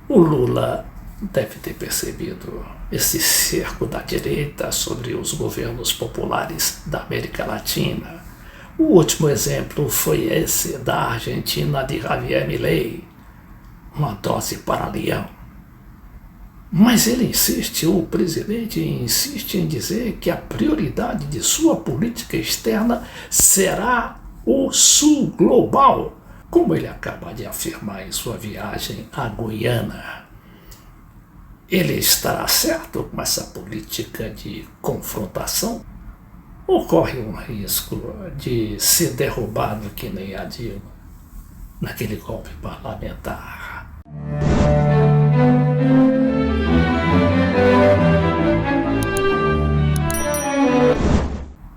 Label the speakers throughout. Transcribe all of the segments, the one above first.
Speaker 1: O Lula deve ter percebido esse cerco da direita sobre os governos populares da América Latina. O último exemplo foi esse da Argentina de Javier Milei, uma dose para leão. Mas ele insiste, o presidente insiste em dizer que a prioridade de sua política externa será o Sul global, como ele acaba de afirmar em sua viagem à Guiana. Ele estará certo com essa política de confrontação? Ou corre um risco de ser derrubado que nem a Dilma naquele golpe parlamentar?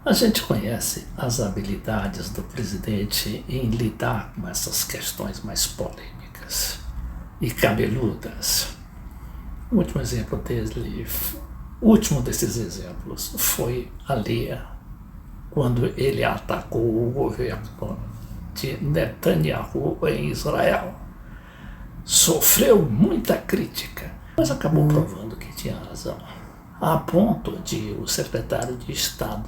Speaker 1: A gente conhece as habilidades do presidente em lidar com essas questões mais polêmicas e cabeludas. O último desses exemplos foi ali quando ele atacou o governo de Netanyahu em Israel. Sofreu muita crítica, mas acabou provando que tinha razão, a ponto de o secretário de Estado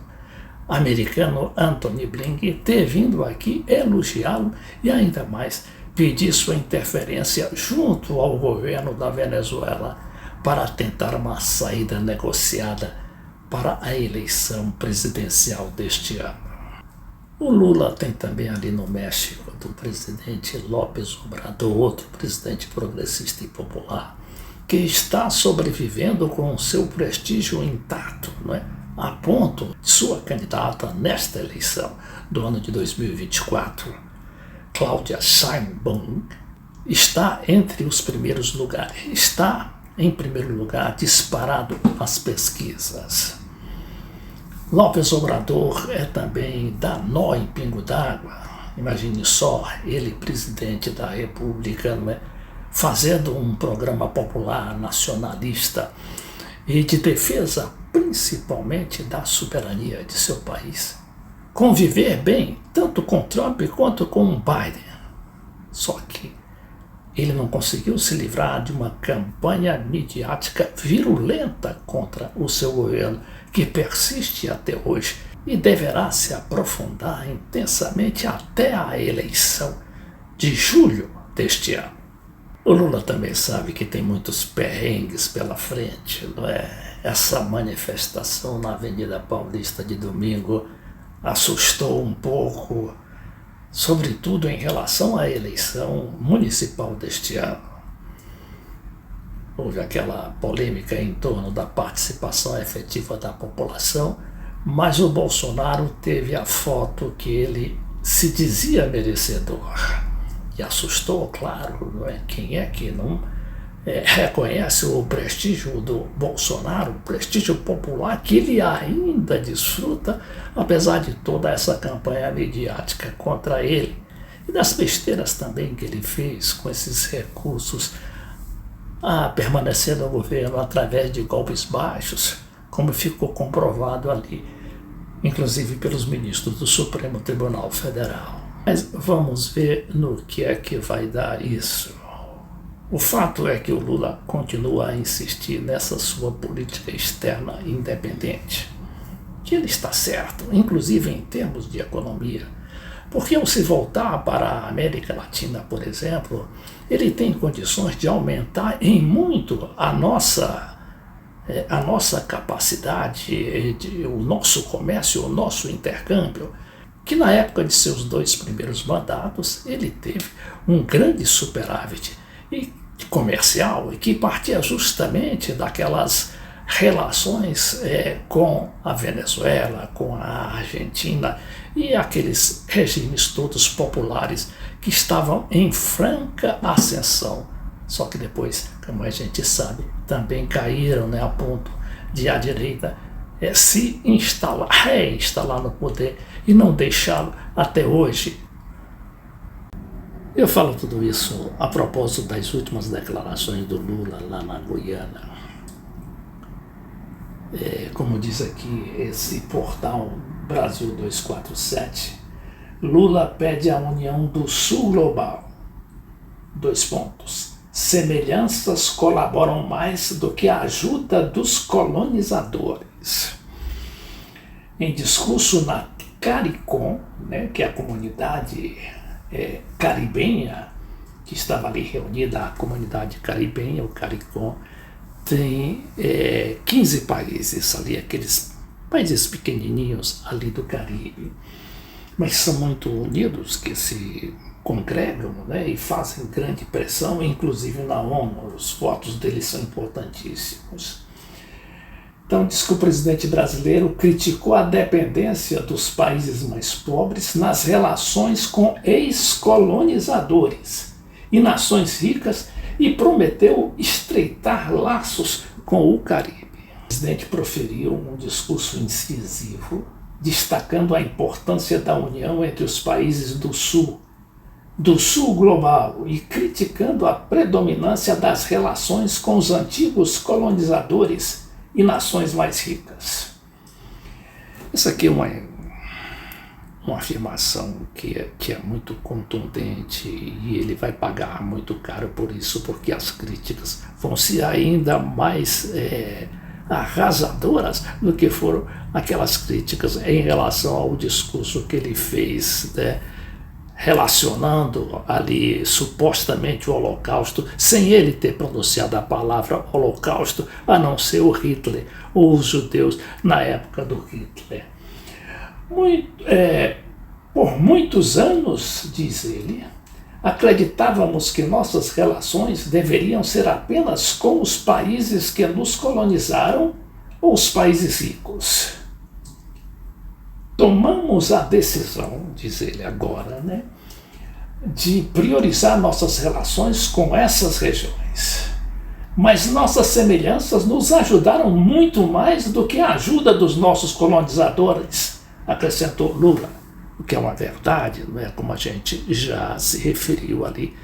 Speaker 1: americano Antony Blinken ter vindo aqui elogiá-lo e ainda mais pedir sua interferência junto ao governo da Venezuela para tentar uma saída negociada para a eleição presidencial deste ano. O Lula tem também ali no México do presidente López Obrador, outro presidente progressista e popular, que está sobrevivendo com seu prestígio intacto, não é? A ponto de sua candidata nesta eleição do ano de 2024, Claudia Sheinbaum, está entre os primeiros lugares, está em primeiro lugar disparado nas pesquisas. López Obrador é também dá nó em pingo d'água. Imagine só, ele, presidente da República, não é? Fazendo um programa popular nacionalista e de defesa principalmente da soberania de seu país. Conviver bem tanto com Trump quanto com Biden. Só que ele não conseguiu se livrar de uma campanha midiática virulenta contra o seu governo, que persiste até hoje e deverá se aprofundar intensamente até a eleição de julho deste ano. O Lula também sabe que tem muitos perrengues pela frente, não é? Essa manifestação na Avenida Paulista de domingo assustou um pouco, sobretudo em relação à eleição municipal deste ano. Houve aquela polêmica em torno da participação efetiva da população, mas o Bolsonaro teve a foto que ele se dizia merecedor. E assustou, claro, não é? Quem é que não reconhece o prestígio do Bolsonaro, o prestígio popular que ele ainda desfruta, apesar de toda essa campanha midiática contra ele e das besteiras também que ele fez com esses recursos a permanecer no governo através de golpes baixos, como ficou comprovado ali, inclusive pelos ministros do Supremo Tribunal Federal. Mas vamos ver no que é que vai dar isso. O fato é que o Lula continua a insistir nessa sua política externa independente, que ele está certo, inclusive em termos de economia, porque ao se voltar para a América Latina, por exemplo, ele tem condições de aumentar em muito a nossa capacidade, o nosso comércio, o nosso intercâmbio, que na época de seus 2 primeiros mandatos ele teve um grande superávit comercial e que partia justamente daquelas relações com a Venezuela, com a Argentina e aqueles regimes todos populares que estavam em franca ascensão. Só que depois, como a gente sabe, também caíram, né, a ponto de a direita se reinstalar no poder e não deixá-lo até hoje. Eu falo tudo isso a propósito das últimas declarações do Lula lá na Guiana. Como diz aqui esse portal Brasil 247, Lula pede a união do Sul global. 2 pontos. semelhanças colaboram mais do que a ajuda dos colonizadores. Em discurso na CARICOM, né, que é a comunidade caribenha, que estava ali reunida, a comunidade caribenha, o CARICOM, tem 15 países ali, aqueles países pequenininhos ali do Caribe, mas são muito unidos, que se congregam, né, e fazem grande pressão, inclusive na ONU. Os votos deles são importantíssimos. Então, diz que o presidente brasileiro criticou a dependência dos países mais pobres nas relações com ex-colonizadores e nações ricas e prometeu estreitar laços com o Caribe. O presidente proferiu um discurso incisivo, destacando a importância da união entre os países do Sul global, e criticando a predominância das relações com os antigos colonizadores e nações mais ricas. Essa aqui é uma afirmação que é muito contundente, e ele vai pagar muito caro por isso, porque as críticas vão ser ainda mais arrasadoras do que foram aquelas críticas em relação ao discurso que ele fez, né, relacionando ali supostamente o Holocausto, sem ele ter pronunciado a palavra Holocausto, a não ser o Hitler ou os judeus na época do Hitler. Por muitos anos, diz ele, acreditávamos que nossas relações deveriam ser apenas com os países que nos colonizaram ou os países ricos. Tomamos a decisão, diz ele agora, né, de priorizar nossas relações com essas regiões. Mas nossas semelhanças nos ajudaram muito mais do que a ajuda dos nossos colonizadores, acrescentou Lula, o que é uma verdade, não é? Como a gente já se referiu ali,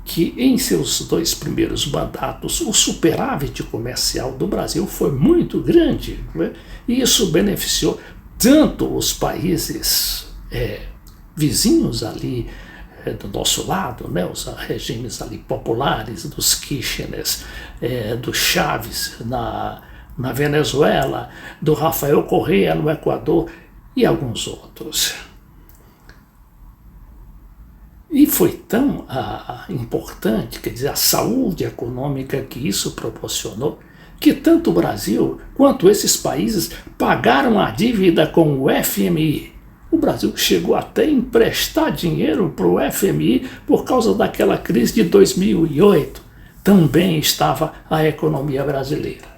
Speaker 1: que em seus 2 primeiros mandatos o superávit comercial do Brasil foi muito grande, né? E isso beneficiou tanto os países vizinhos ali do nosso lado, né, os regimes ali populares, dos Kirchners, do Chávez na Venezuela, do Rafael Correa no Equador e alguns outros. E foi tão importante, quer dizer, a saúde econômica que isso proporcionou, que tanto o Brasil quanto esses países pagaram a dívida com o FMI. O Brasil chegou até a emprestar dinheiro para o FMI por causa daquela crise de 2008. Também estava a economia brasileira.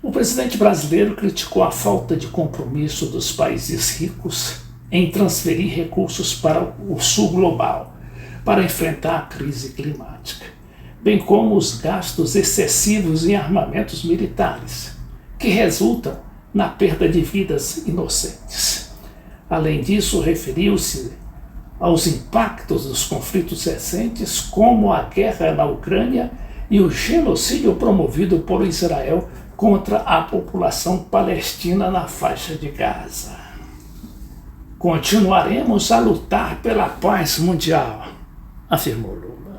Speaker 1: O presidente brasileiro criticou a falta de compromisso dos países ricos em transferir recursos para o Sul global para enfrentar a crise climática, bem como os gastos excessivos em armamentos militares, que resultam na perda de vidas inocentes. Além disso, referiu-se aos impactos dos conflitos recentes, como a guerra na Ucrânia e o genocídio promovido por Israel contra a população palestina na faixa de Gaza. Continuaremos a lutar pela paz mundial, afirmou Lula.